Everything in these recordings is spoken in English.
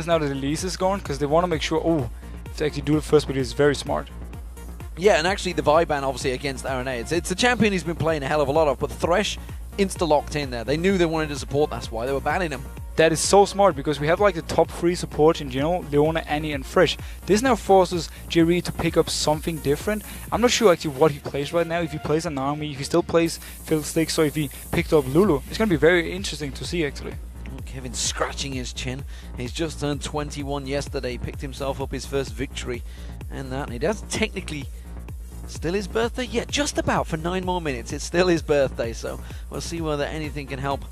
now that the lease is gone, because they want to make sure, to actually do the first bit is very smart. Yeah, and actually the vibe ban obviously against RNA. It's a champion he's been playing a hell of a lot of, but Thresh insta-locked in there. They knew they wanted to support, that's why they were banning him. That is so smart, because we have like the top 3 supports in general, Leona, Annie and Thresh. This now forces Jerry to pick up something different. I'm not sure actually what he plays right now, if he plays an army, if he still plays Fiddlesticks, or if he picked up Lulu. It's going to be very interesting to see actually. Kevin scratching his chin. He's just turned 21 yesterday, picked himself up his first victory, and it has technically still his birthday. Yeah, just about, for 9 more minutes. It's still his birthday, so we'll see whether anything can help.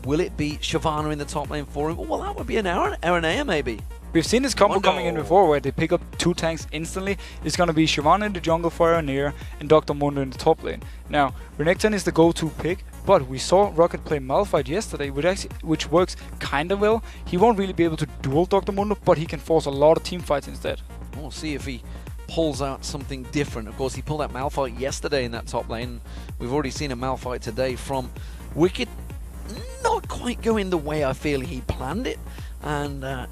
Will it be Shyvana in the top lane for him? Well, that would be an Aranea maybe. We've seen this combo coming in before, where they pick up 2 tanks instantly. It's going to be Shyvana in the jungle for Aranea and Dr. Mundo in the top lane. Now, Renekton is the go-to pick, but we saw Roccat play Malphite yesterday, which works kind of well. He won't really be able to duel Dr. Mundo, but he can force a lot of team fights instead. We'll see if he pulls out something different. Of course, he pulled out Malphite yesterday in that top lane. We've already seen a Malphite today from Wicked. Not quite going the way I feel he planned it, and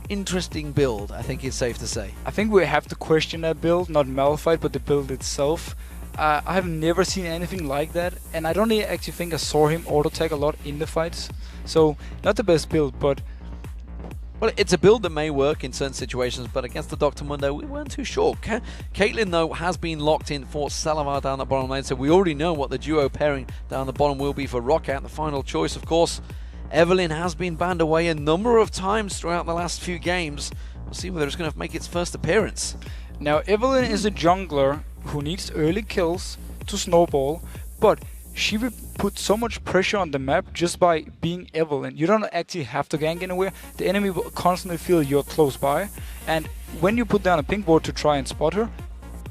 interesting build, I think it's safe to say. I think we have to question that build, not Malphite, but the build itself. I have never seen anything like that, and I don't actually think I saw him auto-tag a lot in the fights. So, not the best build, but... Well, it's a build that may work in certain situations, but against the Dr. Mundo, we weren't too sure. Caitlyn, though, has been locked in for Salavar down the bottom lane, so we already know what the duo pairing down the bottom will be for Roccat. The final choice, of course, Evelynn has been banned away a number of times throughout the last few games. We'll see whether it's going to make its first appearance. Now, Evelynn is a jungler who needs early kills to snowball, but she will put so much pressure on the map just by being Evelynn. You don't actually have to gank anywhere. The enemy will constantly feel you're close by, and when you put down a pink ward to try and spot her,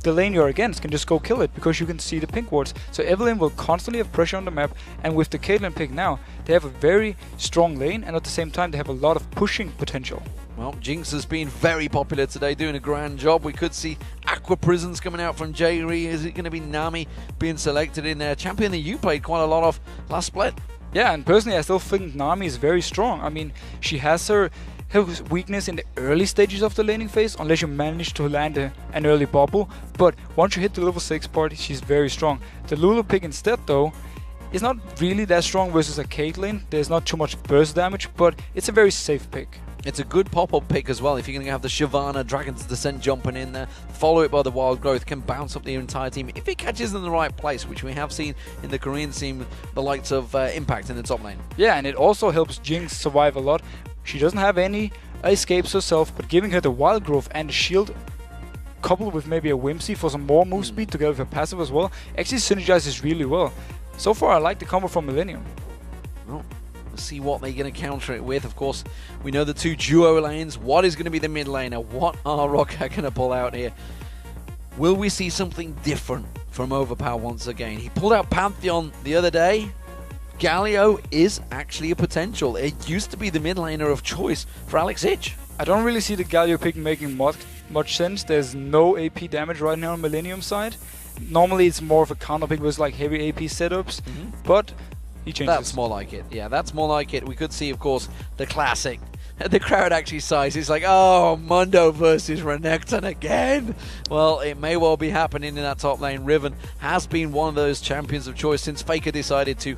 the lane you're against can just go kill it, because you can see the pink wards. So Evelynn will constantly have pressure on the map, and with the Caitlyn pick now, they have a very strong lane, and at the same time they have a lot of pushing potential. Well, Jinx has been very popular today, doing a grand job. We could see Aqua Prisons coming out from Jerry. Is it going to be Nami being selected in there? Champion that you played quite a lot of last split. Yeah, and personally I still think Nami is very strong. I mean, she has her weakness in the early stages of the laning phase, unless you manage to land an early bubble. But once you hit the level 6 part, she's very strong. The Lulu pick instead, though, is not really that strong versus a Caitlyn. There's not too much burst damage, but it's a very safe pick. It's a good pop-up pick as well. If you're going to have the Shyvana Dragon's Descent jumping in there, follow it by the Wild Growth, can bounce up the entire team if it catches in the right place, which we have seen in the Korean scene, the likes of Impact in the top lane. Yeah, and it also helps Jinx survive a lot. She doesn't have any escapes herself, but giving her the Wild Growth and the shield, coupled with maybe a Whimsy for some more move speed together with her passive as well, actually synergizes really well. So far I like the combo from Millenium. Well, let's see what they're going to counter it with. Of course, we know the 2 duo lanes. What is going to be the mid laner? What are Roccat going to pull out here? Will we see something different from Overpower once again? He pulled out Pantheon the other day. Galio is actually a potential. It used to be the mid laner of choice for Alex Ich. I don't really see the Galio pick making much sense. There's no AP damage right now on Millenium side. Normally it's more of a counter pick with like heavy AP setups, but he changes. That's more like it. Yeah, that's more like it. We could see, of course, the classic. The crowd actually sighs. It's like, oh, Mundo versus Renekton again. Well, it may well be happening in that top lane. Riven has been one of those champions of choice since Faker decided to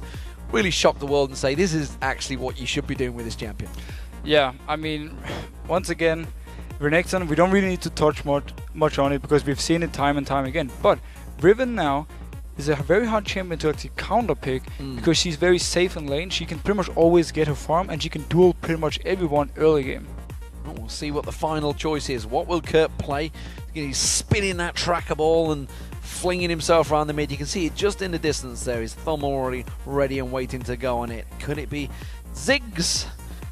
really shock the world and say, this is actually what you should be doing with this champion. Yeah, I mean, once again, Renekton, we don't really need to touch much on it, because we've seen it time and time again. But Riven now is a very hard champion to actually counter pick, because she's very safe in lane. She can pretty much always get her farm, and she can duel pretty much everyone early game. Well, we'll see what the final choice is. What will Kurt play? He's spinning that tracker ball and flinging himself around the mid. You can see it just in the distance there. His thumb already ready and waiting to go on it. Could it be Ziggs?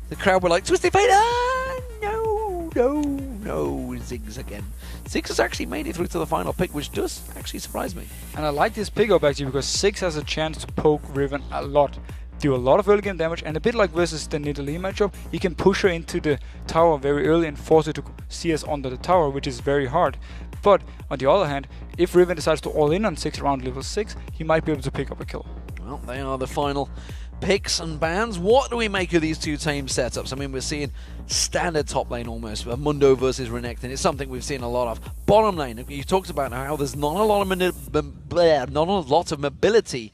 The crowd were like, Twisted Fate! Ah, no, Ziggs again. Ziggs has actually made it through to the final pick, which does actually surprise me. And I like this pick-up actually, because Ziggs has a chance to poke Riven a lot. Do a lot of early game damage, and a bit like versus the Nidalee matchup, he can push her into the tower very early and force her to CS under the tower, which is very hard. But on the other hand, if Riven decides to all in on Ziggs around level 6, he might be able to pick up a kill. Well, they are the final picks and bans. What do we make of these two team setups? I mean, we're seeing standard top lane almost, Mundo versus Renekton. It's something we've seen a lot of. Bottom lane, you talked about how there's not a lot of mobility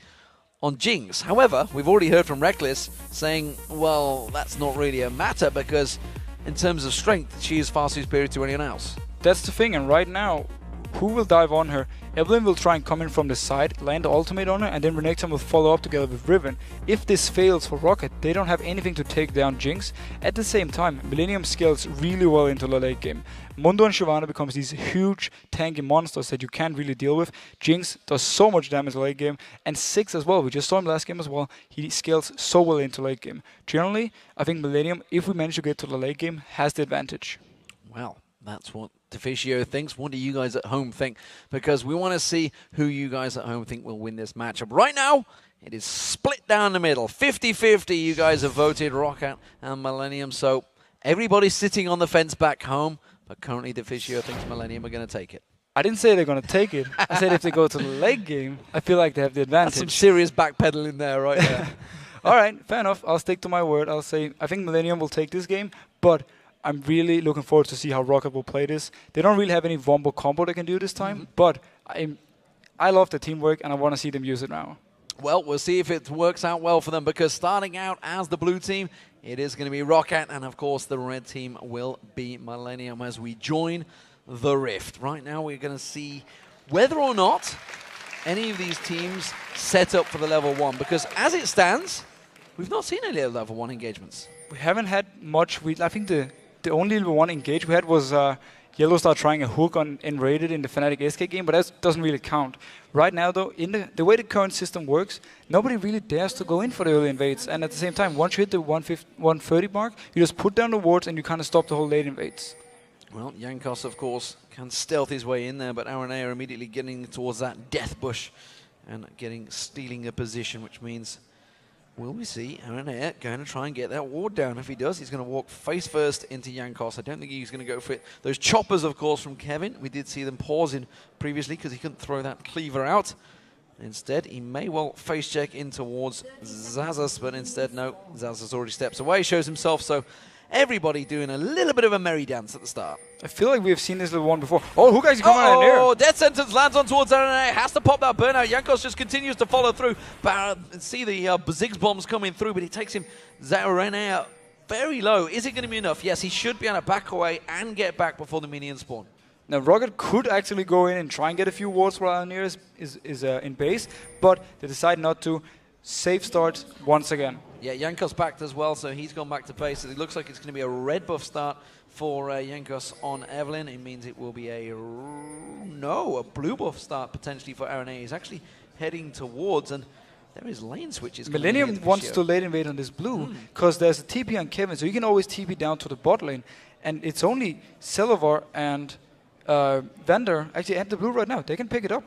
on Jinx. However, we've already heard from Reckless saying, well, that's not really a matter because in terms of strength, she is far superior to anyone else. That's the thing, and right now, who will dive on her? Evelynn will try and come in from the side, land the ultimate on her, and then Renekton will follow up together with Riven. If this fails for Roccat, they don't have anything to take down Jinx. At the same time, Millenium scales really well into the late game. Mundo and Shyvana becomes these huge tanky monsters that you can't really deal with. Jinx does so much damage late game, and Six as well. We just saw him last game as well. He scales so well into late game. Generally, I think Millenium, if we manage to get to the late game, has the advantage. Well, that's what Deficio thinks. What do you guys at home think? Because we want to see who you guys at home think will win this matchup. Right now, it is split down the middle. 50-50 you guys have voted, Roccat and Millenium. So everybody's sitting on the fence back home. But currently, Deficio thinks Millenium are going to take it. I didn't say they're going to take it. I said if they go to the late game, I feel like they have the advantage. That's some serious backpedaling there, right there. All right, fair enough. I'll stick to my word. I'll say I think Millenium will take this game, but I'm really looking forward to see how Roccat will play this. They don't really have any Wombo combo they can do this time, but I love the teamwork, and I want to see them use it now. Well, we'll see if it works out well for them, because starting out as the blue team, it is going to be Roccat, and of course the red team will be Millenium as we join the Rift. Right now we're going to see whether or not any of these teams set up for the level 1, because as it stands, we've not seen any level 1 engagements. We haven't had much. I think the only level 1 engage we had was Yellowstar trying a hook on Enrated in the Fnatic SK game, but that doesn't really count. Right now, though, in the way the current system works, nobody really dares to go in for the early invades. And at the same time, once you hit the 130 mark, you just put down the wards and you kind of stop the whole late invades. Well, Jankos, of course, can stealth his way in there, but RNA are immediately getting towards that death bush and stealing a position, which means, will we see RNA going to try and get that ward down? If he does, he's going to walk face first into Jankos. I don't think he's going to go for it. Those choppers, of course, from Kevin. We did see them pausing previously because he couldn't throw that cleaver out. Instead, he may well face check in towards Xaxus, but instead, no. Xaxus already steps away, shows himself, so everybody doing a little bit of a merry dance at the start. I feel like we've seen this little one before. Oh, who guys are coming out in there? Oh, Death Sentence lands on towards RNA. Has to pop that burnout. Jankos just continues to follow through. But see the Ziggs bombs coming through, but he takes him RNA very low. Is it going to be enough? Yes, he should be able to back away and get back before the minions spawn. Now, Roccat could actually go in and try and get a few wards while Alnir is in base, but they decide not to. Safe start once again. Yeah, Jankos backed as well, so he's gone back to base. So it looks like it's going to be a red buff start for Jankos on Evelynn. It means it will be a blue buff start potentially for RNA. He's actually heading towards, and there is lane switches. Millenium wants to late invade on this blue because there's a TP on Kevin, so you can always TP down to the bot lane, and it's only Selavar and Vander actually at the blue right now. They can pick it up.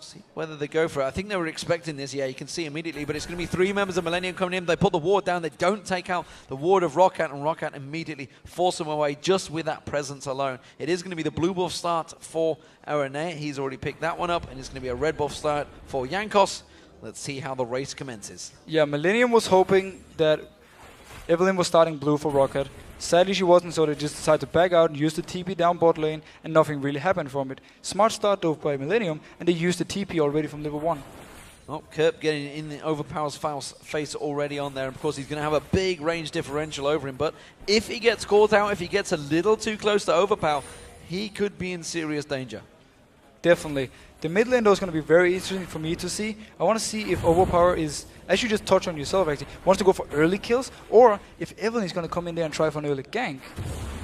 See whether they go for it. I think they were expecting this. Yeah, you can see immediately, but it's going to be 3 members of Millenium coming in. They put the ward down. They don't take out the ward of Roccat, and Roccat immediately force them away just with that presence alone. It is going to be the blue buff start for RNA. He's already picked that one up, and it's going to be a red buff start for Jankos. Let's see how the race commences. Yeah, Millenium was hoping that Evelynn was starting blue for Roccat. Sadly, she wasn't, so they just decided to back out and use the TP down bot lane, and nothing really happened from it. Smart start, though, by Millenium, and they used the TP already from level 1. Oh, Kerp getting in the Overpower's face already on there. Of course, he's going to have a big range differential over him, but if he gets caught out, if he gets a little too close to Overpower, he could be in serious danger. Definitely. The mid lane, though, is going to be very interesting for me to see. I want to see if Overpower is, as you just touched on yourself, actually, wants to go for early kills, or if Evelynn is going to come in there and try for an early gank.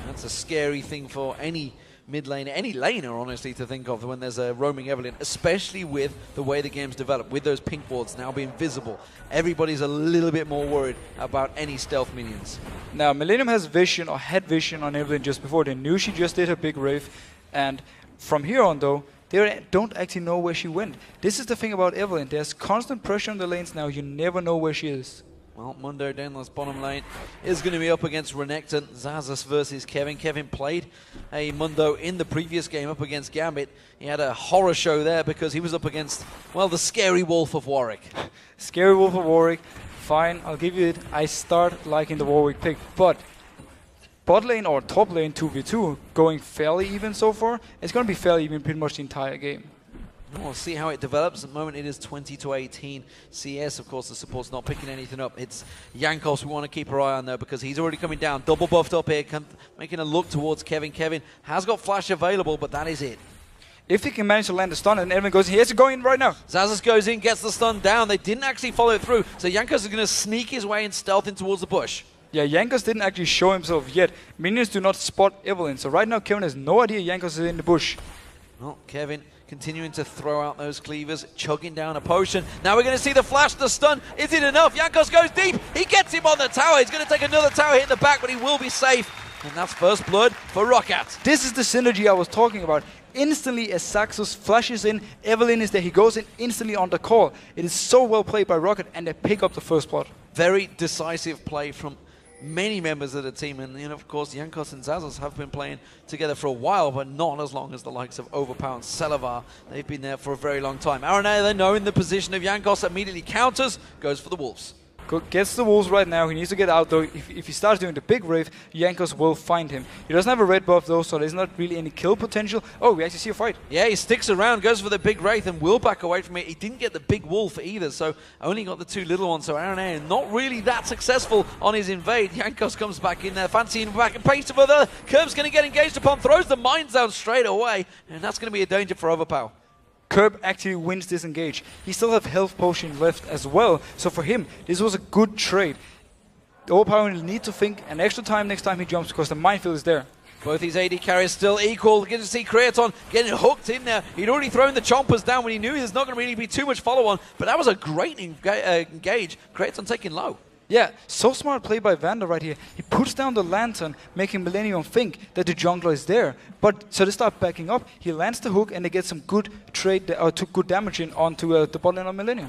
That's a scary thing for any mid laner, any laner, honestly, to think of when there's a roaming Evelynn, especially with the way the game's developed, with those pink boards now being visible. Everybody's a little bit more worried about any stealth minions. Now, Millenium has vision, or had vision on Evelynn just before. They knew she just did her big rave, and from here on, though, they don't actually know where she went. This is the thing about Evelynn. There's constant pressure on the lanes now. You never know where she is. Well, Mundo Denler's bottom lane is going to be up against Renekton. Xaxus versus Kevin. Kevin played a Mundo in the previous game up against Gambit. He had a horror show there because he was up against, well, the scary Wolf of Warwick. Scary Wolf of Warwick. Fine, I'll give you it. I start liking the Warwick pick, but bot lane or top lane 2v2 going fairly even so far. It's going to be fairly even pretty much the entire game. We'll see how it develops. At the moment, it is 20-18. CS, of course, the support's not picking anything up. It's Jankos we want to keep our eye on, though, because he's already coming down. Double buffed up here, making a look towards Kevin. Kevin has got flash available, but that is it. If he can manage to land the stun and everyone goes, he has to go in right now. Xaxus goes in, gets the stun down. They didn't actually follow it through, so Jankos is going to sneak his way and stealth in towards the bush. Yeah, Jankos didn't actually show himself yet. Minions do not spot Evelyn, so right now Kevin has no idea Jankos is in the bush. Well, Kevin continuing to throw out those cleavers, chugging down a potion. Now we're going to see the flash, the stun. Is it enough? Jankos goes deep. He gets him on the tower. He's going to take another tower hit in the back, but he will be safe. And that's first blood for Roccat. This is the synergy I was talking about. Instantly as Xaxus flashes in, Evelyn is there. He goes in instantly on the call. It is so well played by Roccat, and they pick up the first blood. Very decisive play from many members of the team, and of course Jankos and Xaxus have been playing together for a while, but not as long as the likes of Overpower and Celavar. They've been there for a very long time. RNA, they know in the position of Jankos, immediately counters, goes for the Wolves. Gets the Wolves right now. He needs to get out though. If he starts doing the big wave, Jankos will find him. He doesn't have a red buff though, so there's not really any kill potential. Oh, we actually see a fight. Yeah, he sticks around, goes for the big wraith, and will back away from it. He didn't get the big wolf either, so only got the two little ones. So RNA not really that successful on his invade. Jankos comes back in there, fancying back and pace for the Curb's going to get engaged upon, throws the mines down straight away, and that's going to be a danger for Overpower. Curb actually wins this engage. He still have health potion left as well, so for him, this was a good trade. Overpower will need to think an extra time next time he jumps because the minefield is there. Both these AD carriers still equal. We're going to see Kraton getting hooked in there. He'd already thrown the chompers down when he knew there's not going to really be too much follow-on, but that was a great engage. Kraton taking low. Yeah, so smart play by Vander right here. He puts down the lantern, making Millenium think that the jungler is there. But so they start backing up. He lands the hook and they get some good trade or took good damage in onto the bot lane of Millenium.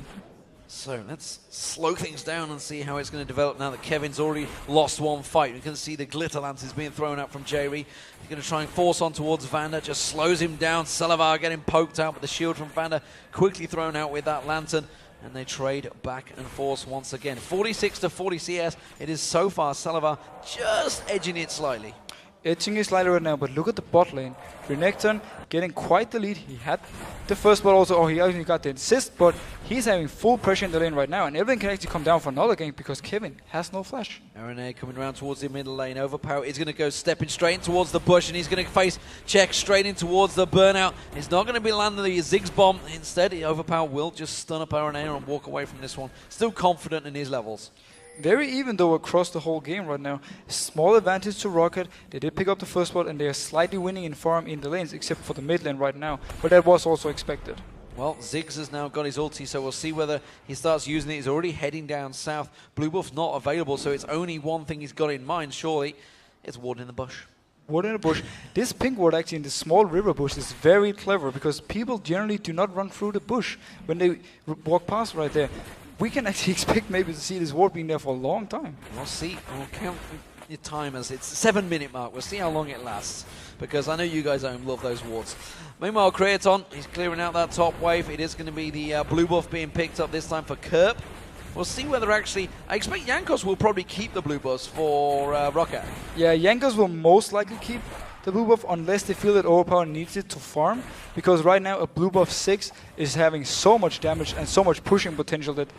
So let's slow things down and see how it's going to develop now that Kevin's already lost one fight. We can see the glitter lances being thrown out from Jerry. He's going to try and force on towards Vander, just slows him down. Celavar getting poked out, but the shield from Vander quickly thrown out with that lantern. And they trade back and forth once again. 46-40 CS. It is so far Celavar just edging it slightly. Edging it slightly right now, but look at the bot lane. Renekton getting quite the lead. He had the first blood also, or he only got the assist, but he's having full pressure in the lane right now, and everything can actually come down for another game because Kevin has no flash. RNA coming around towards the middle lane. Overpower is going to go stepping straight in towards the bush, and he's going to face check straight in towards the burnout. He's not going to be landing the Ziggs bomb. Instead, Overpower will just stun up RNA and walk away from this one. Still confident in his levels. Very even though across the whole game right now. Small advantage to Roccat. They did pick up the first spot and they are slightly winning in farm in the lanes except for the mid lane right now. But that was also expected. Well, Ziggs has now got his ulti, so we'll see whether he starts using it. He's already heading down south. Blue buff not available, so it's only one thing he's got in mind, surely. It's ward in the bush. Ward in the bush. This pink ward actually in the small river bush is very clever because people generally do not run through the bush when they walk past right there. We can actually expect maybe to see this ward being there for a long time. We'll see. We'll count your time as it's 7-minute mark. We'll see how long it lasts because I know you guys love those wards. Meanwhile, Kraton, he's clearing out that top wave. It is going to be the blue buff being picked up this time for Kerp. We'll see whether actually... I expect Jankos will probably keep the blue buffs for Roccat. Yeah, Jankos will most likely keep the blue buff unless they feel that Overpower needs it to farm. Because right now a blue buff 6 is having so much damage and so much pushing potential that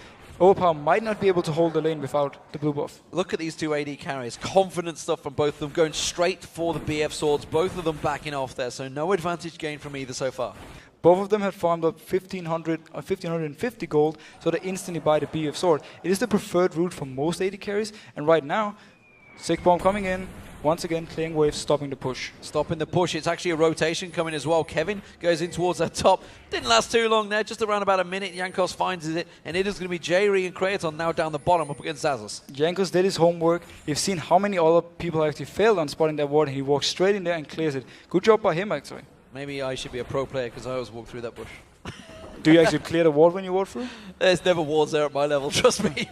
Overpower might not be able to hold the lane without the blue buff. Look at these two AD carriers. Confident stuff from both of them, going straight for the BF swords. Both of them backing off there, so no advantage gained from either so far. Both of them had farmed up 1,500 or 1,550 gold, so they instantly buy the BF sword. It is the preferred route for most AD carries, and right now, Sick Bomb coming in. Once again, clearing waves, stopping the push. Stopping the push. It's actually a rotation coming as well. Kevin goes in towards that top. Didn't last too long there, just around about a minute. Jankos finds it, and it is going to be Jerry and Kraton now down the bottom up against Xaxus. Jankos did his homework. You've seen how many other people actually failed on spotting that ward, and he walks straight in there and clears it. Good job by him, actually. Maybe I should be a pro player because I always walk through that bush. Do you actually clear the ward when you walk through? There's never wards there at my level, trust me.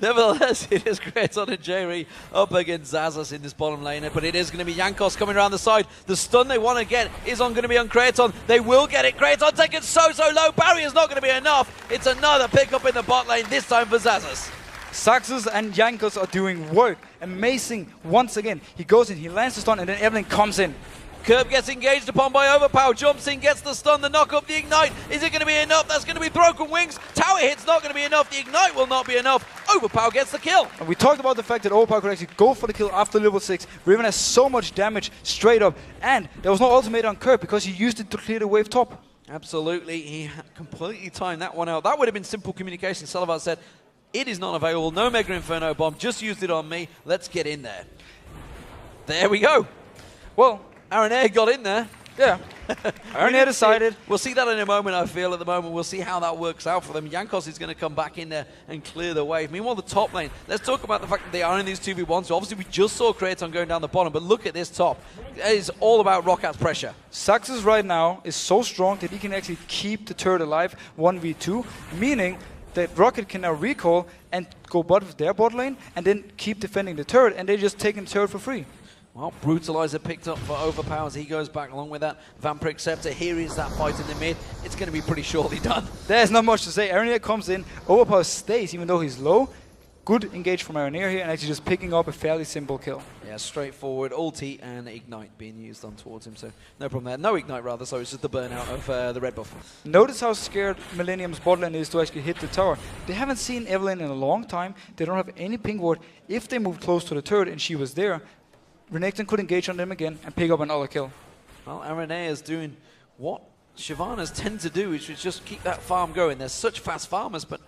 Nevertheless, it is Kraton and Jerry up against Xaxus in this bottom lane. But it is going to be Jankos coming around the side. The stun they want to get is going to be on Kraton. They will get it. Kraton taken so low. Barrier's not going to be enough. It's another pickup in the bot lane, this time for Xaxus. Saxus and Jankos are doing work. Amazing once again. He goes in, he lands the stun, and then Evelyn comes in. Curb gets engaged upon by Overpower, jumps in, gets the stun, the knock up, the ignite. Is it going to be enough? That's going to be broken wings. Tower hit's not going to be enough. The ignite will not be enough. Overpower gets the kill. And we talked about the fact that Overpower could actually go for the kill after level 6. Riven has so much damage straight up. And there was no ultimate on Curb because he used it to clear the wave top. Absolutely. He completely timed that one out. That would have been simple communication. Salavar said, it is not available. No Mega Inferno Bomb. Just used it on me. Let's get in there. There we go. Well, Aranea got in there. Yeah. Aranea decided. We'll see that in a moment, I feel, at the moment. We'll see how that works out for them. Jankos is going to come back in there and clear the wave. Meanwhile, the top lane, let's talk about the fact that they are in these 2v1s. So obviously, we just saw Kraton going down the bottom, but look at this top. It is all about Rockat's pressure. Saxus right now is so strong that he can actually keep the turret alive 1v2, meaning that Roccat can now recall and go bot with their bot lane and then keep defending the turret, and they're just taking the turret for free. Well, Brutalizer picked up for Overpower as he goes back along with that. Vampiric Scepter, here is that fight in the mid. It's going to be pretty shortly done. There's not much to say. Aranea comes in, Overpower stays even though he's low. Good engage from Aranea here and actually just picking up a fairly simple kill. Yeah, straightforward. Ulti and Ignite being used on towards him, so no problem there. No Ignite rather, so it's just the burnout of the red buff. Notice how scared Millennium's bot lane is to actually hit the tower. They haven't seen Evelyn in a long time. They don't have any ping ward. If they moved close to the turret and she was there, Renekton could engage on them again and pick up another kill. Well, Aranea is doing what Shyvanas tend to do, which is just keep that farm going. They're such fast farmers, but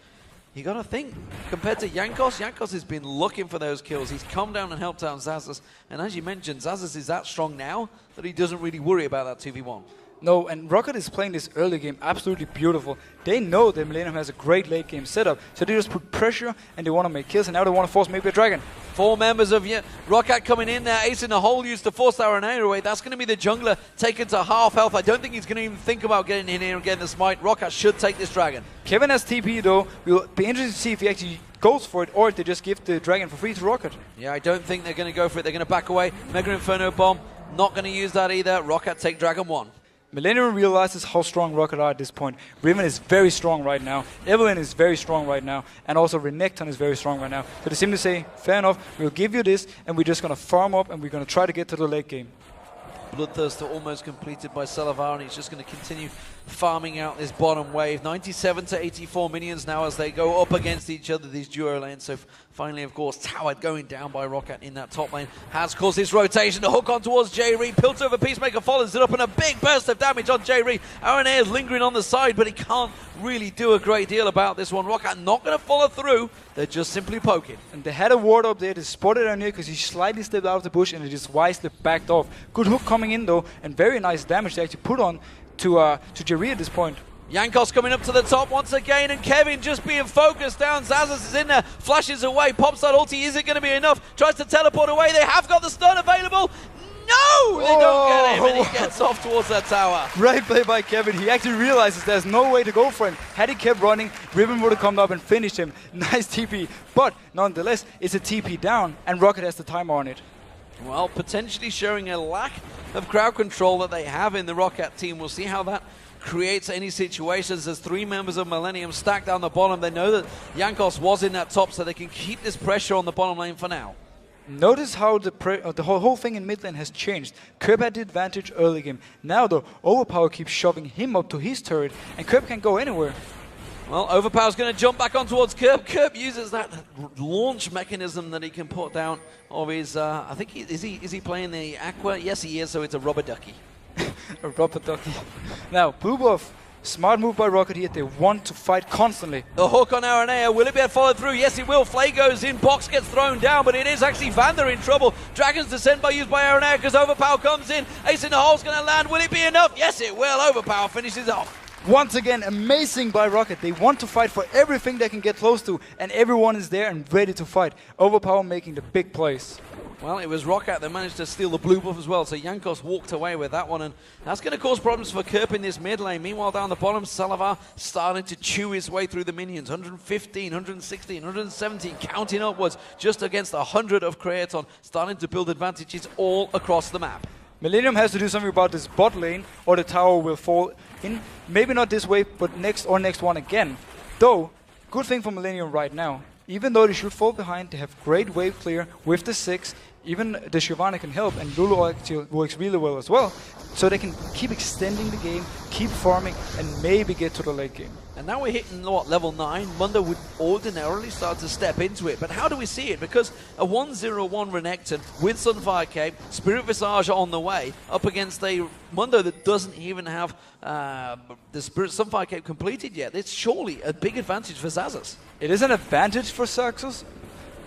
you got to think, compared to Jankos, Jankos has been looking for those kills. He's come down and helped out Xaxus. And as you mentioned, Xaxus is that strong now that he doesn't really worry about that 2v1. No, and Roccat is playing this early game absolutely beautiful. They know that Millenium has a great late game setup, so they just put pressure and they want to make kills, and now they want to force maybe a dragon. 4 members of Roccat coming in there, ace in the hole used to force Aranea away. That's going to be the jungler taken to half health. I don't think he's going to even think about getting in here and getting the smite. Roccat should take this dragon. Kevin has TP though. We'll be interested to see if he actually goes for it or if they just give the dragon for free to Roccat. Yeah, I don't think they're going to go for it. They're going to back away. Mega Inferno Bomb, not going to use that either. Roccat take dragon 1. Millennium realizes how strong Roccat are at this point. Riven is very strong right now. Evelyn is very strong right now. And also Renekton is very strong right now. So they simply say, fair enough, we'll give you this and we're just going to farm up and we're going to try to get to the late game. Bloodthirster almost completed by Salavar, and he's just going to continue farming out this bottom wave. 97 to 84 minions now as they go up against each other, these duo lanes. So finally, of course, Tower going down by Roccat in that top lane has caused this rotation. The hook on towards J-Ree. Piltover Peacemaker follows it up and a big burst of damage on J-Ree. Aranea is lingering on the side, but he can't really do a great deal about this one. Roccat not going to follow through. They're just simply poking. And they had a ward up there. They spotted Aranea because he slightly stepped out of the bush and they just wisely backed off. Good hook coming in though, and very nice damage they actually put on to J-Ree at this point. Jankos coming up to the top once again, and Kevin just being focused down. Xaxus is in there, flashes away, pops that ulti. Is it going to be enough? Tries to teleport away. They have got the stun available. No! They don't get him, and he gets off towards that tower. Great play by Kevin. He actually realizes there's no way to go for him. Had he kept running, Riven would have come up and finished him. Nice TP. But nonetheless, it's a TP down, and Roccat has the timer on it. Well, potentially showing a lack of crowd control that they have in the Roccat team. We'll see how that creates any situations. There's 3 members of Millennium stacked down the bottom. They know that Jankos was in that top, so they can keep this pressure on the bottom lane for now. Notice how the whole thing in mid lane has changed. Curb had the advantage early game. Now though, Overpower keeps shoving him up to his turret, and Curb can't go anywhere. Well, Overpower's going to jump back on towards Curb. Curb uses that launch mechanism that he can put down of his, I think, is he playing the Aqua? Yes, he is, so it's a rubber ducky. A rubber ducky. Now, blue buff. Smart move by Roccat here. They want to fight constantly. The hook on Aranea. Will it be followed through? Yes, it will. Flay goes in. Box gets thrown down, but it is actually Vander in trouble. Dragon's Descent used by Aranea because Overpower comes in. Ace in the hole's going to land. Will it be enough? Yes, it will. Overpower finishes off. Once again, amazing by Roccat. They want to fight for everything they can get close to, and everyone is there and ready to fight. Overpower making the big plays. Well, it was Roccat that managed to steal the blue buff as well, so Jankos walked away with that one, and that's going to cause problems for Curb in this mid lane. Meanwhile, down the bottom, Salavar starting to chew his way through the minions. 115, 116, 117, counting upwards, just against 100 of Kraton, starting to build advantages all across the map. Millennium has to do something about this bot lane, or the tower will fall in. Maybe not this wave, but next one again. Though, good thing for Millennium right now. Even though they should fall behind, they have great wave clear with the 6. Even the Shyvana can help, and Lulu actually works really well as well. So they can keep extending the game, keep farming, and maybe get to the late game. And now we're hitting, what, level 9? Mundo would ordinarily start to step into it. But how do we see it? Because a 1-0-1 Renekton with Sunfire Cape, Spirit Visage on the way, up against a Mundo that doesn't even have the Sunfire Cape completed yet. It's surely a big advantage for Xaxus. It is an advantage for Xaxus,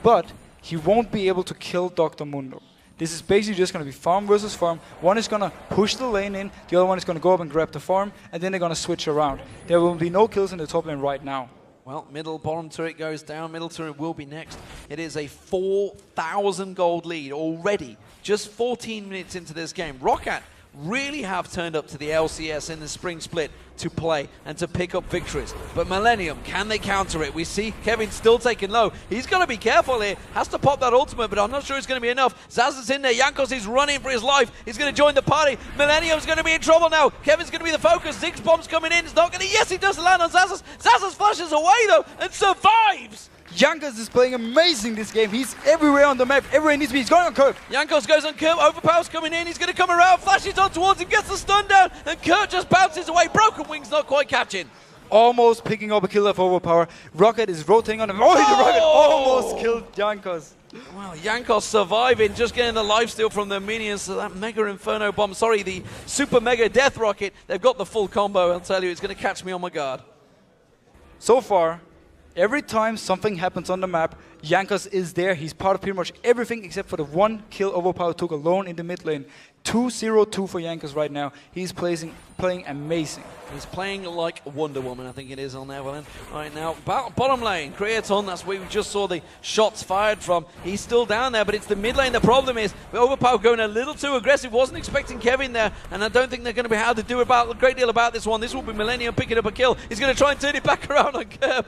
but he won't be able to kill Dr. Mundo. This is basically just going to be farm versus farm. One is going to push the lane in, the other one is going to go up and grab the farm, and then they're going to switch around. There will be no kills in the top lane right now. Well, bottom turret goes down. Middle turret will be next. It is a 4,000 gold lead already, just 14 minutes into this game. Roccat really have turned up to the LCS in the spring split to play and to pick up victories. But Millenium, can they counter it? We see Kevin still taking low. He's got to be careful here. Has to pop that ultimate, but I'm not sure it's going to be enough. Xaxus in there. Jankos is running for his life. He's going to join the party. Millenium's going to be in trouble now. Kevin's going to be the focus. Zig's bomb's coming in. It's not going to... Yes, he does land on Xaxus. Xaxus flashes away, though, and survives. Jankos is playing amazing this game. He's everywhere on the map. Everywhere he needs to be. He's going on Kurt. Jankos goes on Kurt. Overpower's coming in. He's going to come around. Flashes on towards him. Gets the stun down. And Kurt just bounces away. Broken Wing's not quite catching. Almost picking up a kill of Overpower. Roccat is rotating on him. Oh, the Roccat almost killed Jankos. Well, Jankos surviving, just getting the lifesteal from the minions. So that Mega Inferno Bomb, sorry, the Super Mega Death Rocket, they've got the full combo. I'll tell you, it's going to catch me on my guard. So far, every time something happens on the map, Jankos is there. He's part of pretty much everything except for the one kill Overpower took alone in the mid lane. 2-0-2 for Jankos right now. He's playing amazing. He's playing like Wonder Woman, I think it is, on Evelyn right now. Bottom lane, Creaton, that's where we just saw the shots fired from. He's still down there, but it's the mid lane. The problem is Overpower going a little too aggressive. Wasn't expecting Kevin there, and I don't think they're going to be able to do a great deal about this one. This will be Millenium picking up a kill. He's going to try and turn it back around on Kerb.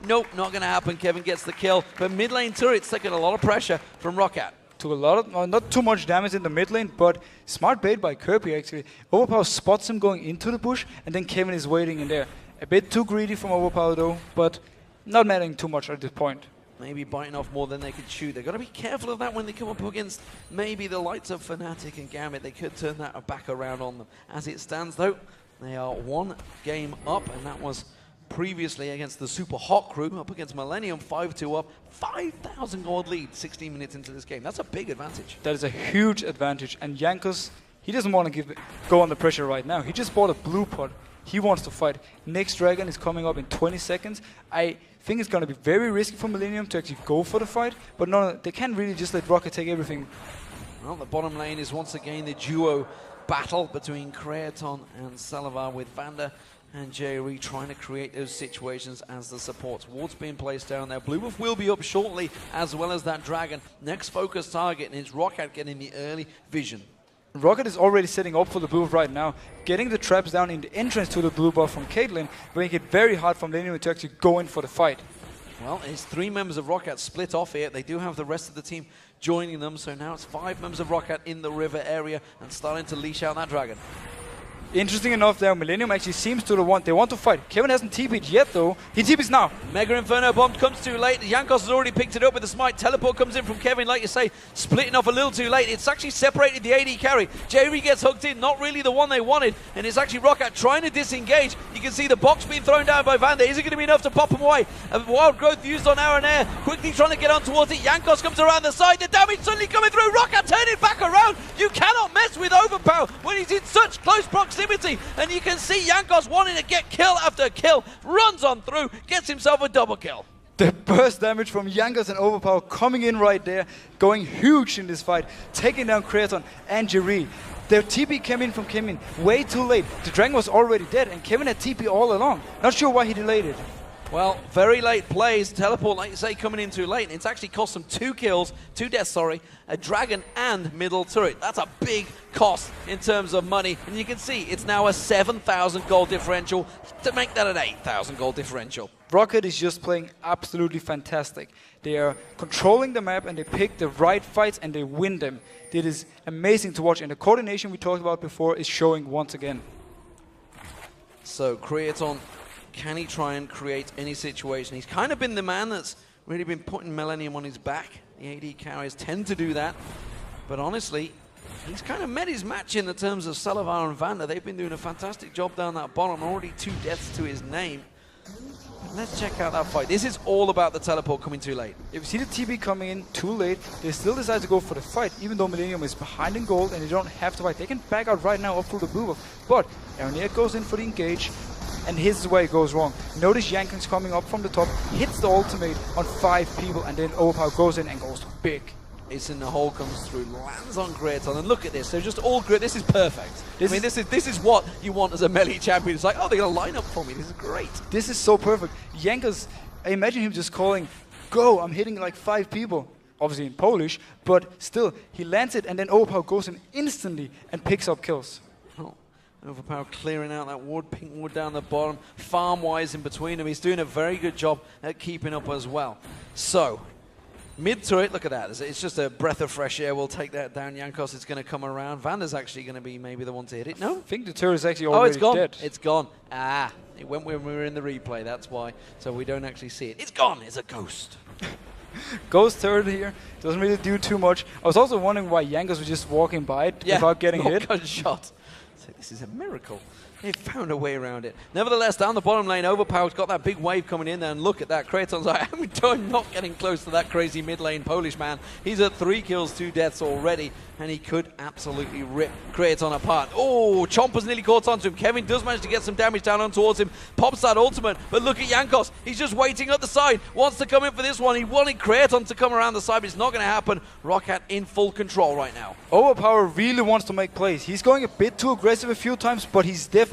Nope, not going to happen. Kevin gets the kill, but mid lane turret's taking a lot of pressure from Roccat. Took a lot of, not too much damage in the mid lane, but smart bait by Kirby actually. Overpower spots him going into the bush, and then Kevin is waiting in there. A bit too greedy from Overpower though, but not mattering too much at this point. Maybe biting off more than they could chew. They've got to be careful of that when they come up against maybe the likes of Fnatic and Gambit. They could turn that back around on them. As it stands though, they are one game up, and that was previously against the Super Hot crew, up against Millenium, 5-2 up, 5,000 gold lead 16 minutes into this game. That's a big advantage. That is a huge advantage, and Jankos, he doesn't want to go under pressure right now. He just bought a blue pot. He wants to fight. Next Dragon is coming up in 20 seconds. I think it's going to be very risky for Millenium to actually go for the fight, but no, they can't really just let Roccat take everything. Well, the bottom lane is once again the duo battle between Creaton and Salavar, with Vander and Jerry trying to create those situations as the supports. Ward's being placed down there. Blue Buff will be up shortly, as well as that Dragon. Next focus target, and it's Roccat getting the early vision. Roccat is already setting up for the blue buff right now, getting the traps down in the entrance to the blue buff from Caitlyn, making it very hard for Millenium to actually go in for the fight. Well, it's 3 members of Roccat split off here. They do have the rest of the team joining them, so now it's 5 members of Roccat in the river area and starting to leash out that Dragon. Interesting enough there, Millenium actually seems to they want to fight. Kevin hasn't TP'd yet though. He TP's now. Mega Inferno Bomb comes too late. Jankos has already picked it up with the smite. Teleport comes in from Kevin, like you say, splitting off a little too late. It's actually separated the AD carry. Jerry gets hooked in, not really the one they wanted, and it's actually Roccat trying to disengage. You can see the box being thrown down by Vander. Is it going to be enough to pop him away? A wild growth used on Air, quickly trying to get on towards it. Jankos comes around the side. The damage suddenly coming through. Roccat turning back around. You cannot mess with Overpower when he's in such close proximity, and you can see Jankos wanting to get kill after kill, runs on through, gets himself a double kill. The burst damage from Jankos and Overpower coming in right there, going huge in this fight, taking down Creaton and Jerry. Their TP came in from Kevin way too late. The Dragon was already dead, and Kevin had TP all along. Not sure why he delayed it. Well, very late plays. Teleport, like you say, coming in too late. It's actually cost them 2 deaths, a Dragon and middle turret. That's a big cost in terms of money. And you can see it's now a 7,000 gold differential to make that an 8,000 gold differential. Roccat is just playing absolutely fantastic. They are controlling the map, and they pick the right fights and they win them. It is amazing to watch, and the coordination we talked about before is showing once again. So Creaton, can he try and create any situation? He's kind of been the man that's really been putting Millenium on his back. The AD carriers tend to do that. But honestly, he's kind of met his match in the terms of Selavar and Vander. They've been doing a fantastic job down that bottom. Already 2 deaths to his name. Let's check out that fight. This is all about the teleport coming too late. If you see the TB coming in too late, they still decide to go for the fight, even though Millenium is behind in gold and they don't have to fight. They can back out right now up through the blue buff. But Aronia goes in for the engage, and here's where it goes wrong. Notice Yankling's coming up from the top, hits the ultimate on 5 people, and then Overpower goes in and goes big. Ace in the hole comes through, lands on Kraton, and look at this. They're just all great. This is perfect. This is what you want as a melee champion. It's like, oh, they're going to line up for me. This is great. This is so perfect. Jankos, I imagine him just calling, go, I'm hitting like 5 people. Obviously in Polish, but still, he lands it, and then Overpower goes in instantly and picks up kills. Oh, Overpower clearing out that wood, pink wood down the bottom, farm-wise in between them. He's doing a very good job at keeping up as well. So, mid-turret, look at that. It's just a breath of fresh air. We'll take that down. Jankos is going to come around. Vander's actually going to be maybe the one to hit it. No? I think the turret is actually already dead. It's gone. Ah, it went when we were in the replay. That's why. So we don't actually see it. It's gone. It's a ghost. Ghost turret here. Doesn't really do too much. I was also wondering why Jankos was just walking by it without getting hit. Gun shot. So this is a miracle. They found a way around it. Nevertheless, down the bottom lane, Overpower's got that big wave coming in there, and look at that. Kraton's like, I'm not getting close to that crazy mid lane Polish man. He's at 3 kills, 2 deaths already, and he could absolutely rip Kraton apart. Oh, Chomper's nearly caught onto him. Kevin does manage to get some damage down on towards him. Pops that ultimate, but look at Jankos. He's just waiting at the side. Wants to come in for this one. He wanted Kraton to come around the side, but it's not going to happen. Roccat in full control right now. Overpower really wants to make plays. He's going a bit too aggressive a few times, but he's definitely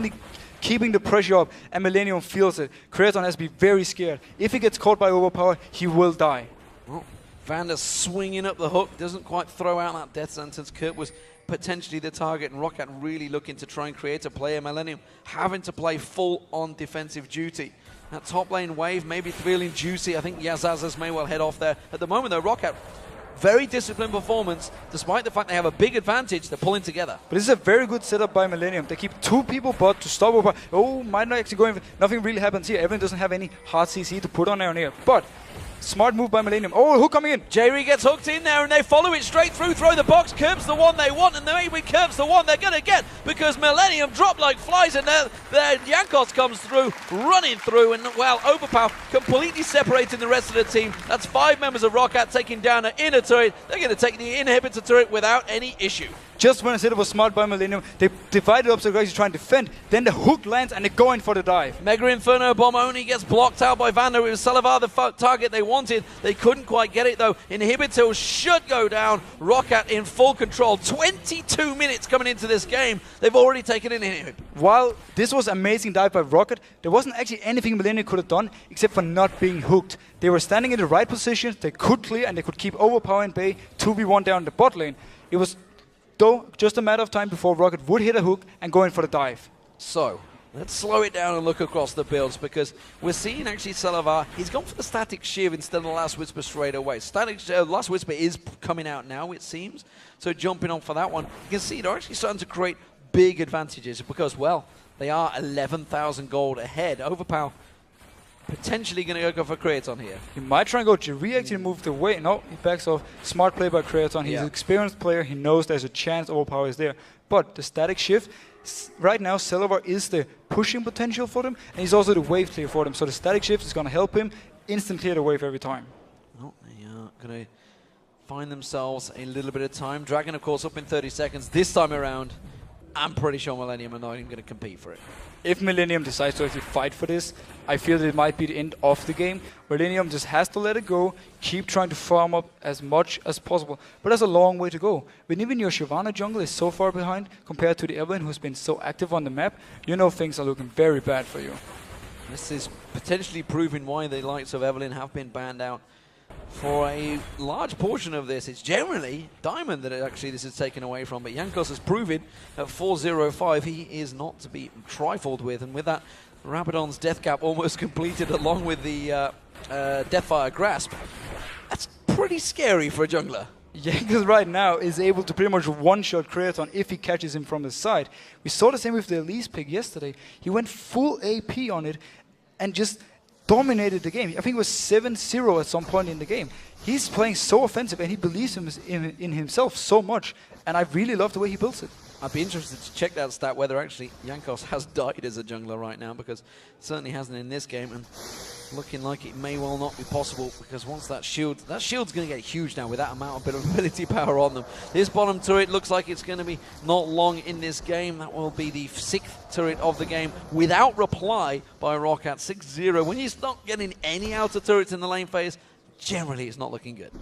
keeping the pressure up, and Millenium feels it. Kraton has to be very scared. If he gets caught by Overpower, he will die. Oh, Vander swinging up the hook, doesn't quite throw out that death sentence. Kurt was potentially the target, and Roccat really looking to try and create a play. Millenium having to play full-on defensive duty. That top lane wave maybe feeling juicy. I think Yazazas may well head off there. At the moment, though, Roccat, very disciplined performance. Despite the fact they have a big advantage, they're pulling together. But this is a very good setup by Millenium. They keep 2 people bot to stop Overpower. Oh, might not actually go in. Nothing really happens here. Everyone doesn't have any hard CC to put on down here. But smart move by Millenium. Oh, hook coming in. J-Re gets hooked in there, and they follow it straight through, throw the box. Curb's the one they want, and maybe Curb's the one they're going to get, because Millenium drop like flies, and there Jankos comes through, running through, and well, Overpower completely separating the rest of the team. That's 5 members of Roccat taking down an inner turret. They're going to take the inhibitor turret without any issue. Just when I said it was smart by Millenium, they divided up so guys trying to defend. Then the hook lands and they go in for the dive. Mega Inferno bomb only gets blocked out by Vander. It was Selavar the target they wanted. They couldn't quite get it though. Inhibitor should go down. Roccat in full control. 22 minutes coming into this game. They've already taken an inhib. While this was amazing dive by Roccat, there wasn't actually anything Millenium could have done except for not being hooked. They were standing in the right position. They could clear and they could keep Overpower in bay. 2v1 down the bot lane. It was though just a matter of time before Roccat would hit a hook and go in for the dive. So, let's slow it down and look across the builds, because we're seeing actually Selavar, he's gone for the Static Shiv instead of the Last Whisper straight away. Last Whisper is coming out now, it seems. So jumping on for that one, you can see they're actually starting to create big advantages because, well, they are 11,000 gold ahead. Overpower potentially going to go for Kraton here. He might try and go. J-Re actually moved away. No, he backs off. Smart play by Kraton. He's an experienced player. He knows there's a chance Overpower is there. But the Static Shift, right now, Selavar is the pushing potential for them, and he's also the wave clear for them. So the Static Shift is going to help him instant clear the wave every time. Oh, they are going to find themselves a little bit of time. Dragon, of course, up in 30 seconds. This time around, I'm pretty sure Millenium are not even going to compete for it. If Millenium decides to actually fight for this, I feel that it might be the end of the game. Millenium just has to let it go, keep trying to farm up as much as possible. But there's a long way to go. When even your Shyvana jungle is so far behind compared to the Evelynn, who's been so active on the map, you know things are looking very bad for you. This is potentially proving why the likes of Evelynn have been banned out. For a large portion of this, it's generally Diamond that actually this is taken away from. But Jankos has proven at 4-0-5 he is not to be trifled with. And with that, Rabadon's death cap almost completed along with the Deathfire Grasp. That's pretty scary for a jungler. Jankos right now is able to pretty much one-shot Kraton if he catches him from the side. We saw the same with the Elise pick yesterday. He went full AP on it and just dominated the game. I think it was 7-0 at some point in the game. He's playing so offensive, and he believes in himself so much, and I really love the way he builds it. I'd be interested to check that stat, whether actually Jankos has died as a jungler right now, because it certainly hasn't in this game, and looking like it may well not be possible, because once that shield's going to get huge now with that amount of ability power on them. This bottom turret looks like it's going to be not long in this game. That will be the 6th turret of the game without reply by Roccat. 6-0. When you start getting any outer turrets in the lane phase, generally it's not looking good.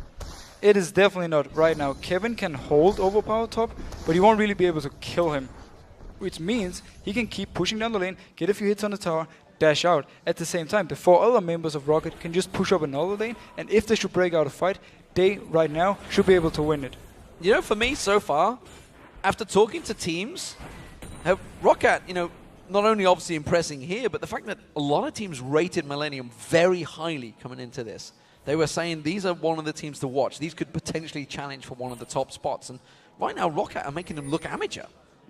It is definitely not right now. Kevin can hold overpower top, but he won't really be able to kill him, which means he can keep pushing down the lane, get a few hits on the tower, dash out. At the same time, the 4 other members of Roccat can just push up another lane, and if they should break out a fight, they, right now, should be able to win it. You know, for me, so far, after talking to teams, Roccat, you know, not only obviously impressing here, but the fact that a lot of teams rated Millenium very highly coming into this. They were saying these are one of the teams to watch. These could potentially challenge for one of the top spots. And right now, Roccat are making them look amateur.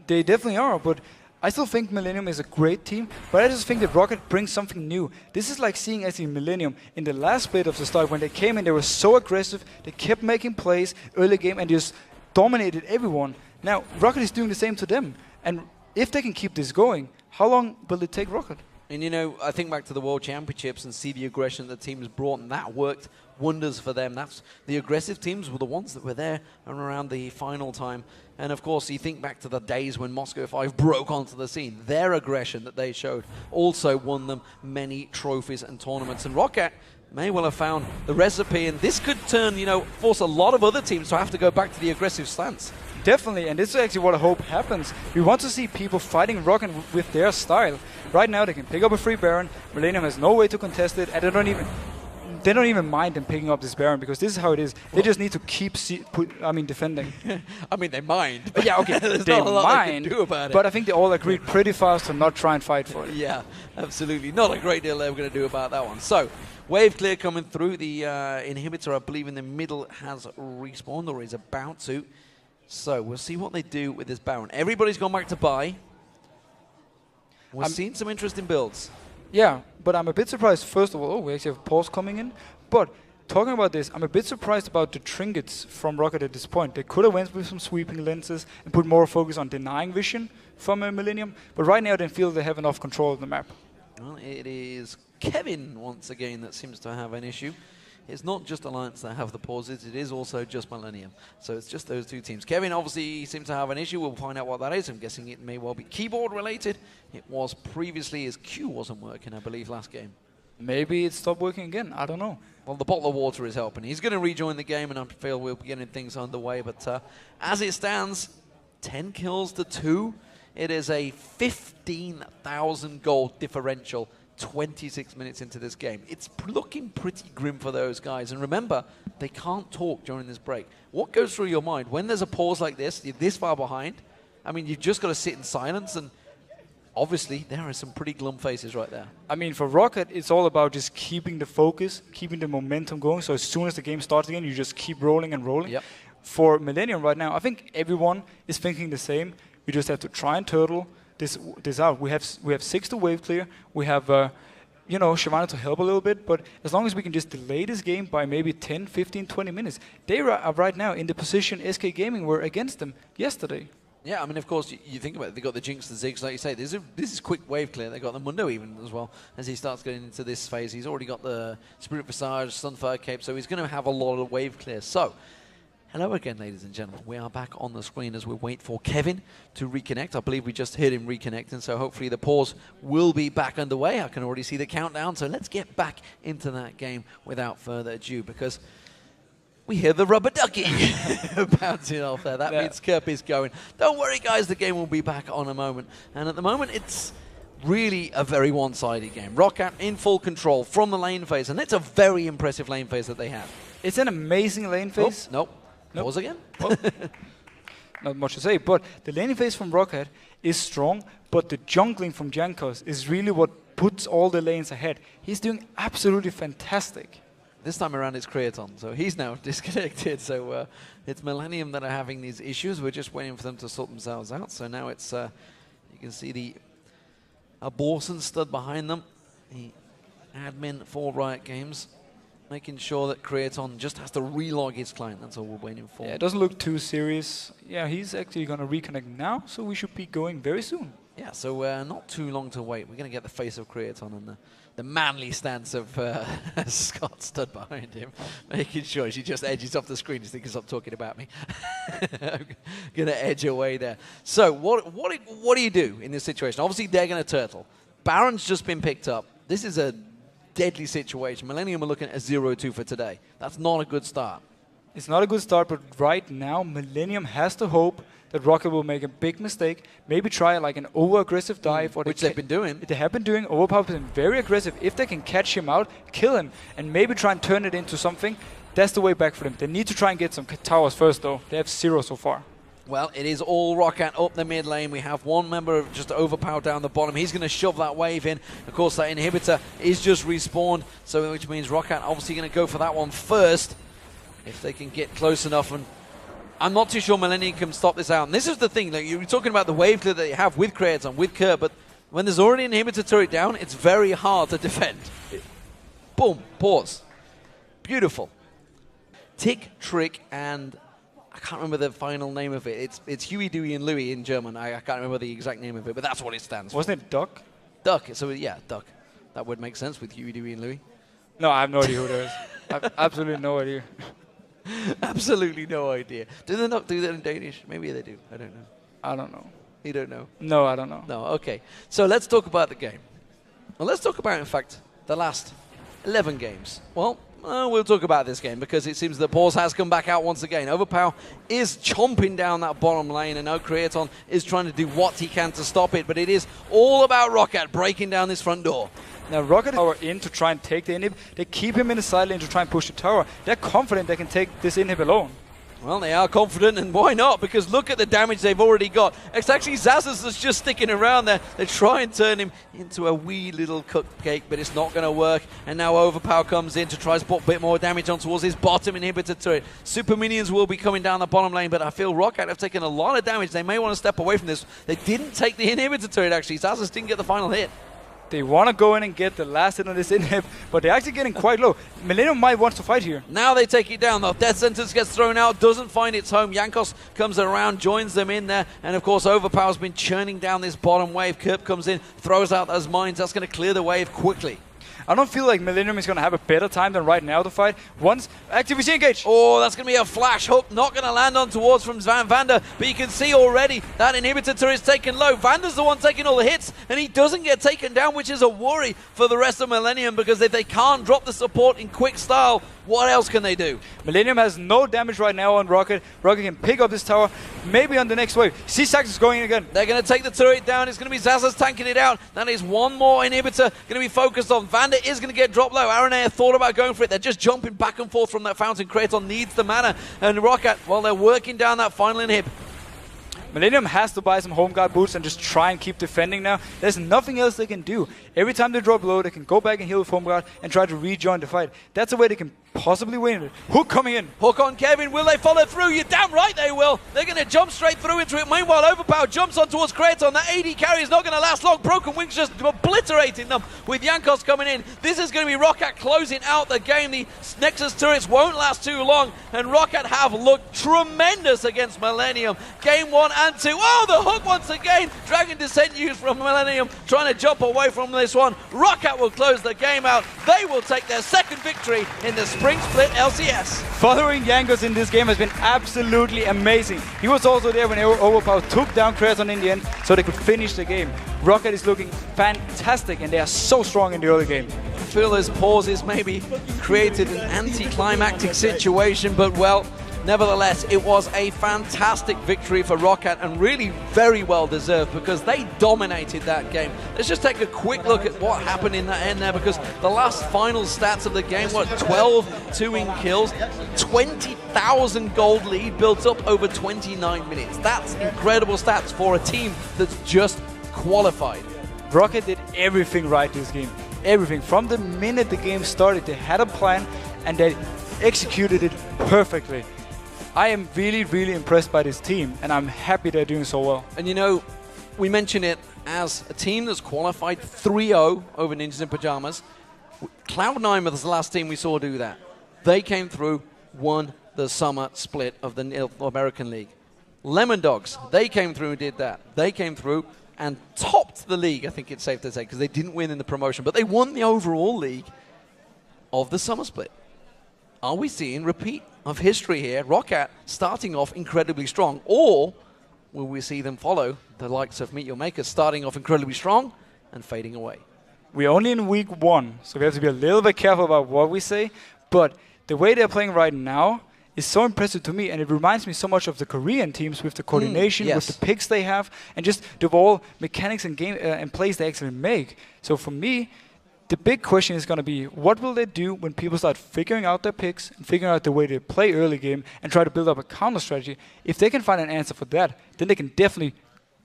They definitely are, but I still think Millenium is a great team, but I just think that Roccat brings something new. This is like seeing as in Millenium in the last bit of the start when they came in, they were so aggressive, they kept making plays early game and just dominated everyone. Now, Roccat is doing the same to them. And if they can keep this going, how long will it take Roccat? And, you know, I think back to the World Championships and see the aggression the teams brought, and that worked wonders for them. That's the aggressive teams were the ones that were there and around the final time. And, of course, you think back to the days when Moscow 5 broke onto the scene. Their aggression that they showed also won them many trophies and tournaments. And Roccat may well have found the recipe, and this could turn, you know, force a lot of other teams to have to go back to the aggressive stance. Definitely, and this is actually what I hope happens. We want to see people fighting Roccat with their style. Right now, they can pick up a free Baron. Millenium has no way to contest it, and they don't even mind them picking up this Baron, because this is how it is. They just need to keep defending. I mean, they mind. Yeah, okay, There's they not a lot mind, they can do about it. But I think they all agreed pretty fast to not try and fight for it. Yeah, absolutely. Not a great deal they were going to do about that one. So, wave clear coming through. The inhibitor, I believe, in the middle has respawned, or is about to. So we'll see what they do with this Baron. Everybody's gone back to buy. We're seeing some interesting builds. Yeah, but I'm a bit surprised. First of all, we actually have pause coming in. But talking about this, I'm a bit surprised about the trinkets from Roccat at this point. They could have went with some sweeping lenses and put more focus on denying vision from Millenium. But right now, they feel they have enough control of the map. Well, it is Kevin, once again, that seems to have an issue. It's not just Alliance that have the pauses, it is also just Millenium. So it's just those two teams. Kevin obviously seems to have an issue. We'll find out what that is. I'm guessing it may well be keyboard related. It was previously, his Q wasn't working, I believe, last game. Maybe it stopped working again. I don't know. Well, the bottle of water is helping. He's going to rejoin the game, and I feel we'll be getting things underway. But as it stands, 10 kills to 2. It is a 15,000 gold differential 26 minutes into this game. It's looking pretty grim for those guys. And remember, they can't talk during this break. What goes through your mind when there's a pause like this, you're this far behind? I mean, you've just got to sit in silence, and obviously there are some pretty glum faces right there. I mean, for Roccat, it's all about just keeping the focus, keeping the momentum going. So as soon as the game starts again, you just keep rolling and rolling. Yep. For Millenium right now, I think everyone is thinking the same. We just have to try and turtle this out. We have 6 to wave clear. We have Shyvana to help a little bit, but as long as we can just delay this game by maybe 10, 15, 20 minutes, they are right now in the position SK Gaming were against them yesterday. Yeah, I mean, of course, you think about it. They got the Jinx, the Ziggs, like you say. This is quick wave clear. They got the Mundo even as well as he starts getting into this phase. He's already got the Spirit Visage, Sunfire Cape, so he's going to have a lot of wave clear. So, hello again, ladies and gentlemen. We are back on the screen as we wait for Kevin to reconnect. I believe we just heard him reconnecting, so hopefully the pause will be back underway. I can already see the countdown, so let's get back into that game without further ado, because we hear the rubber ducky bouncing off there. That means Kerp is going. Don't worry, guys, the game will be back on a moment. And at the moment, it's really a very one-sided game. Roccat in full control from the lane phase, and it's a very impressive lane phase that they have. It's an amazing lane phase. Oh, nope. Pause again? Well, not much to say, but the laning phase from Roccat is strong, but the jungling from Jankos is really what puts all the lanes ahead. He's doing absolutely fantastic. This time around it's Creaton, so he's now disconnected. So it's Millenium that are having these issues. We're just waiting for them to sort themselves out. So now it's, you can see the Borson stood behind them. He admin for Riot Games, making sure that Creaton just has to relog his client. That's all we're waiting for. Yeah, it doesn't look too serious. Yeah, he's actually going to reconnect now, so we should be going very soon. Yeah, so not too long to wait. We're going to get the face of Creaton and the manly stance of Scott stood behind him, making sure she just edges off the screen. He's thinking, stop talking about me. I'm going to edge away there. So what do you do in this situation? Obviously, they're going to turtle. Baron's just been picked up. This is a deadly situation. Millenium are looking at a 0-2 for today. That's not a good start. It's not a good start, but right now, Millenium has to hope that Roccat will make a big mistake, maybe try like an over-aggressive dive. Or which they've been doing. They have been doing. Overpower's been very aggressive. If they can catch him out, kill him, and maybe try and turn it into something, that's the way back for them. They need to try and get some towers first, though. They have 0 so far. Well, it is all Roccat up the mid lane. We have one member of just overpowered down the bottom. He's going to shove that wave in. Of course, that inhibitor is just respawned, so which means Roccat obviously going to go for that one first. If they can get close enough, and I'm not too sure Millenium can stop this out. And this is the thing, like you were talking about the wave clear that you have with Creaton, with Kurt, but when there's already an inhibitor turret down, it's very hard to defend. Boom, pause. Beautiful. Tick, Trick, and I can't remember the final name of it. It's Huey, Dewey, and Louie in German. I can't remember the exact name of it, but that's what it stands for. Wasn't it Duck? Duck. So yeah, Duck. That would make sense with Huey, Dewey, and Louie. No, I have no idea who that is. I have absolutely no idea. Absolutely no idea. Do they not do that in Danish? Maybe they do. I don't know. I don't know. You don't know? No, I don't know. No, okay. So let's talk about the game. Well, let's talk about, in fact, the last 11 games. Well, we'll talk about this game because it seems that Pause has come back out once again. Overpower is chomping down that bottom lane, and now Creaton is trying to do what he can to stop it, but it is all about Roccat breaking down this front door. Now Roccat are in to try and take the inhib. They keep him in the side lane to try and push the tower. They're confident they can take this inhib alone. Well, they are confident, and why not? Because look at the damage they've already got. It's actually Zazas that's just sticking around there. They try and turn him into a wee little cupcake, but it's not going to work. And now Overpower comes in to try to put a bit more damage on towards his bottom inhibitor turret. Super minions will be coming down the bottom lane, but I feel Roccat have taken a lot of damage. They may want to step away from this. They didn't take the inhibitor turret, actually. Zazas didn't get the final hit. They want to go in and get the last hit on this inhib, but they're actually getting quite low. Millenium might want to fight here. Now they take it down, though. Death Sentence gets thrown out, doesn't find its home. Jankos comes around, joins them in there, and of course Overpower's been churning down this bottom wave. Kerp comes in, throws out those mines. That's going to clear the wave quickly. I don't feel like Millenium is going to have a better time than right now to fight. Once activity engage. Oh, that's going to be a flash hook. Not going to land on towards from Vander, but you can see already that inhibitor turret is taken low. Vander's the one taking all the hits, and he doesn't get taken down, which is a worry for the rest of Millenium, because if they can't drop the support in quick style, what else can they do? Millenium has no damage right now on Roccat. Roccat can pick up this tower, maybe on the next wave. C-Sax is going in again. They're going to take the turret down. It's going to be Zazas tanking it out. That is one more inhibitor going to be focused on. Vander is going to get dropped low. Aranea thought about going for it. They're just jumping back and forth from that fountain. Creaton needs the mana. And Roccat, well, they're working down that final inhib. Millenium has to buy some home guard boots and just try and keep defending now. There's nothing else they can do. Every time they drop low, they can go back and heal with home guard and try to rejoin the fight. That's the way they can possibly win it. Hook coming in. Hook on Kevin. Will they follow through? You're damn right they will. They're going to jump straight through into it. Meanwhile, Overpower jumps on towards Creaton. That AD carry is not going to last long. Broken Wings just obliterating them with Jankos coming in. This is going to be Roccat closing out the game. The Nexus turrets won't last too long, and Roccat have looked tremendous against Millenium. Game 1 and 2. Oh, the hook once again. Dragon Descent used from Millenium, trying to jump away from this one. Roccat will close the game out. They will take their second victory in the Spring Split LCS. Following Jankos in this game has been absolutely amazing. He was also there when Overpower took down Creaton in the end, so they could finish the game. Roccat is looking fantastic, and they are so strong in the early game. I feel those pauses maybe created an anticlimactic situation, but well, nevertheless, it was a fantastic victory for Roccat, and really very well deserved, because they dominated that game. Let's just take a quick look at what happened in that end there, because the last final stats of the game were 12-2 in kills, 20,000 gold lead built up over 29 minutes. That's incredible stats for a team that's just qualified. Roccat did everything right this game. Everything. From the minute the game started, they had a plan and they executed it perfectly. I am really, really impressed by this team, and I'm happy they're doing so well. And you know, we mention it as a team that's qualified 3-0 over Ninjas in Pyjamas. Cloud9 was the last team we saw do that. They came through, won the summer split of the North American League. Lemon Dogs, they came through and did that. They came through and topped the league, I think it's safe to say, because they didn't win in the promotion, but they won the overall league of the summer split. Are we seeing repeat of history here? Roccat starting off incredibly strong, or will we see them follow the likes of Meet Your Maker starting off incredibly strong and fading away? We're only in week 1, so we have to be a little bit careful about what we say, but the way they're playing right now is so impressive to me, and it reminds me so much of the Korean teams with the coordination, yes. with the picks they have, and just the overall mechanics and game and plays they actually make. So for me, the big question is going to be, what will they do when people start figuring out their picks and figuring out the way they play early game and try to build up a counter strategy? If they can find an answer for that, then they can definitely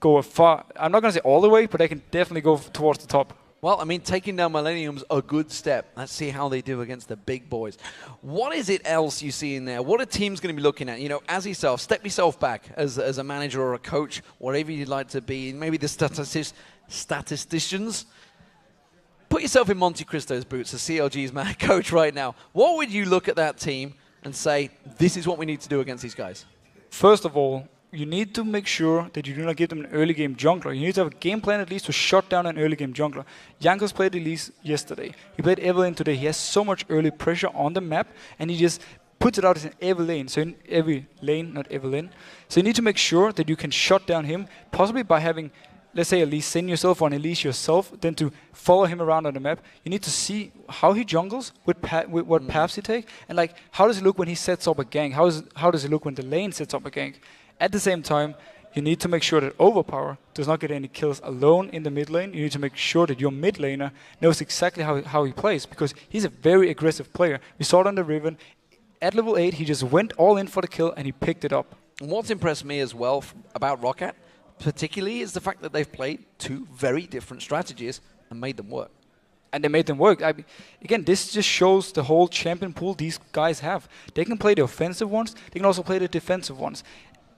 go far. I'm not going to say all the way, but they can definitely go towards the top. Well, I mean, taking down Millenium's a good step. Let's see how they do against the big boys. What is it else you see in there? What are teams going to be looking at? You know, as yourself, step yourself back as a manager or a coach, whatever you'd like to be. Maybe the statisticians. Put yourself in Monte Cristo's boots as CLG's coach right now. What would you look at that team and say, this is what we need to do against these guys? First of all, you need to make sure that you do not give them an early game jungler. You need to have a game plan at least to shut down an early game jungler. Jankos played Elise yesterday. He played Evelyn today. He has so much early pressure on the map, and he just puts it out in every lane. So in every lane, not Evelyn. So you need to make sure that you can shut down him, possibly by having, let's say, Elise send yourself or an Elise yourself, then to follow him around on the map. You need to see how he jungles, with what paths he takes, and like how does he look when he sets up a gank? How does he look when the lane sets up a gank? At the same time, you need to make sure that Overpower does not get any kills alone in the mid lane. You need to make sure that your mid laner knows exactly how he plays, because he's a very aggressive player. We saw it on the Riven. At level 8, he just went all in for the kill and he picked it up. And what's impressed me as well about Roccat, particularly, is the fact that they've played 2 very different strategies and made them work. And they made them work. I mean, again, this just shows the whole champion pool these guys have. They can play the offensive ones. They can also play the defensive ones.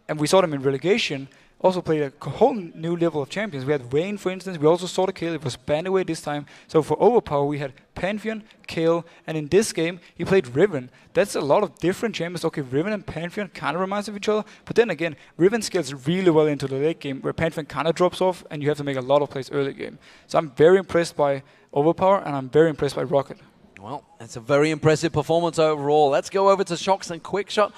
And we saw them in relegation, also played a whole new level of champions. We had Vayne, for instance. We also saw the kill. It was banned away this time. So for Overpower, we had Pantheon, Kayle, and in this game, he played Riven. That's a lot of different champions. Okay, Riven and Pantheon kind of reminds of each other. But then again, Riven scales really well into the late game, where Pantheon kind of drops off, and you have to make a lot of plays early game. So I'm very impressed by Overpower, and I'm very impressed by Roccat. Well, it's a very impressive performance overall. Let's go over to Shox and Quickshot.